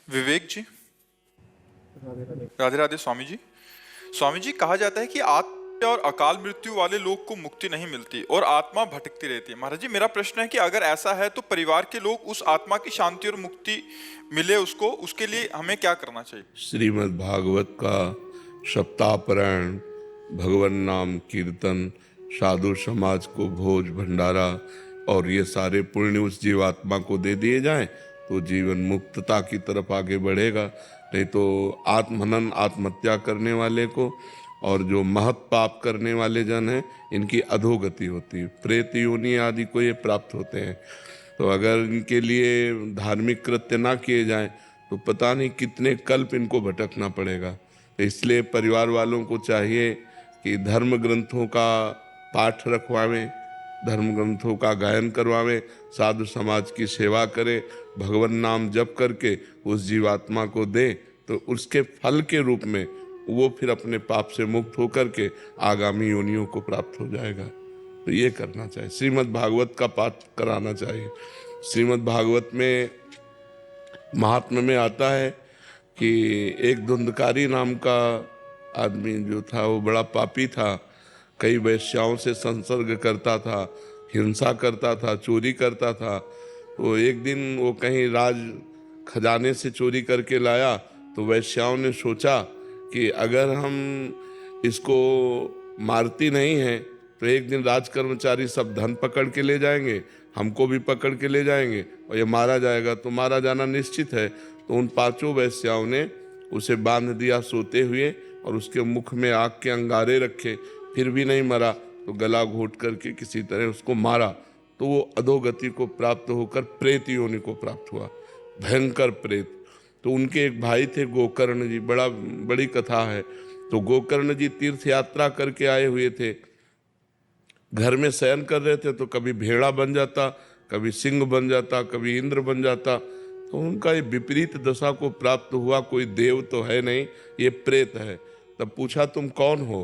विवेक जी। राधे राधे स्वामी जी। स्वामी जी, कहा जाता है कि आत्महत्या और अकाल मृत्यु वाले लोग को मुक्ति नहीं मिलती और आत्मा भटकती रहती है। महाराज जी, मेरा प्रश्न है कि अगर ऐसा है तो परिवार के लोग उस आत्मा की शांति और मुक्ति मिले उसको, उसके लिए हमें क्या करना चाहिए? श्रीमद् भागवत का सप्ताह पारायण, भगवान नाम कीर्तन, साधु समाज को भोज भंडारा और ये सारे पुण्य उस जीवात्मा को दे दिए जाएं तो जीवन मुक्तता की तरफ आगे बढ़ेगा। नहीं तो आत्महनन, आत्महत्या करने वाले को और जो महत पाप करने वाले जन हैं, इनकी अधोगति होती है, प्रेत योनि आदि को ये प्राप्त होते हैं। तो अगर इनके लिए धार्मिक कृत्य ना किए जाएं तो पता नहीं कितने कल्प इनको भटकना पड़ेगा। तो इसलिए परिवार वालों को चाहिए कि धर्म ग्रंथों का पाठ रखवावें, धर्म ग्रंथों का गायन करवावें, साधु समाज की सेवा करें, भगवान नाम जप करके उस जीवात्मा को दें तो उसके फल के रूप में वो फिर अपने पाप से मुक्त होकर के आगामी योनियों को प्राप्त हो जाएगा। तो ये करना चाहिए, श्रीमद् भागवत का पाठ कराना चाहिए। श्रीमद् भागवत में महात्म्य में आता है कि एक धुंधकारी नाम का आदमी जो था वो बड़ा पापी था, कई वेश्याओं से संसर्ग करता था, हिंसा करता था, चोरी करता था। तो एक दिन वो कहीं राज खजाने से चोरी करके लाया तो वेश्याओं ने सोचा कि अगर हम इसको मारती नहीं हैं तो एक दिन राज कर्मचारी सब धन पकड़ के ले जाएंगे, हमको भी पकड़ के ले जाएंगे और ये मारा जाएगा, तो मारा जाना निश्चित है। तो उन पांचों वेश्याओं ने उसे बांध दिया सोते हुए और उसके मुख में आग के अंगारे रखे, फिर भी नहीं मरा तो गला घोट करके किसी तरह उसको मारा। तो वो अधोगति को प्राप्त होकर प्रेत योनि को प्राप्त हुआ, भयंकर प्रेत। तो उनके एक भाई थे गोकर्ण जी, बड़ी कथा है। तो गोकर्ण जी तीर्थ यात्रा करके आए हुए थे, घर में शयन कर रहे थे तो कभी भेड़ा बन जाता, कभी सिंह बन जाता, कभी इंद्र बन जाता। तो उनका ये विपरीत दशा को प्राप्त हुआ, कोई देव तो है नहीं, ये प्रेत है। तब पूछा तुम कौन हो?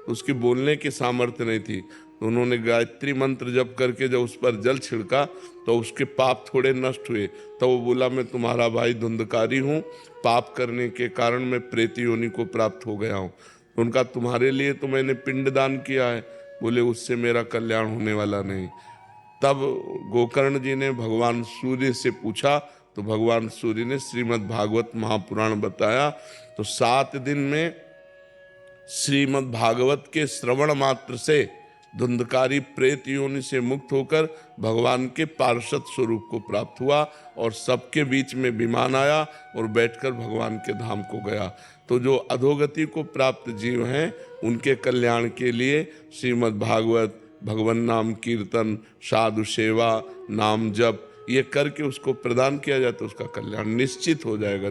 तो उसकी बोलने की सामर्थ्य नहीं थी। तो उन्होंने गायत्री मंत्र जप करके जब उस पर जल छिड़का तो उसके पाप थोड़े नष्ट हुए। तो वो बोला मैं तुम्हारा भाई धुंधकारी हूँ, पाप करने के कारण मैं प्रेत योनि को प्राप्त हो गया हूँ। उनका तुम्हारे लिए तो मैंने पिंडदान किया है। बोले उससे मेरा कल्याण होने वाला नहीं। तब गोकर्ण जी ने भगवान सूर्य से पूछा तो भगवान सूर्य ने श्रीमद् भागवत महापुराण बताया। तो 7 दिन में श्रीमद् भागवत के श्रवण मात्र से धुंधकारी प्रेत योनि से मुक्त होकर भगवान के पार्षद स्वरूप को प्राप्त हुआ और सबके बीच में विमान आया और बैठकर भगवान के धाम को गया। तो जो अधोगति को प्राप्त जीव हैं उनके कल्याण के लिए श्रीमद् भागवत, भगवान नाम कीर्तन, साधु सेवा, नाम जप ये करके उसको प्रदान किया जाए तो उसका कल्याण निश्चित हो जाएगा।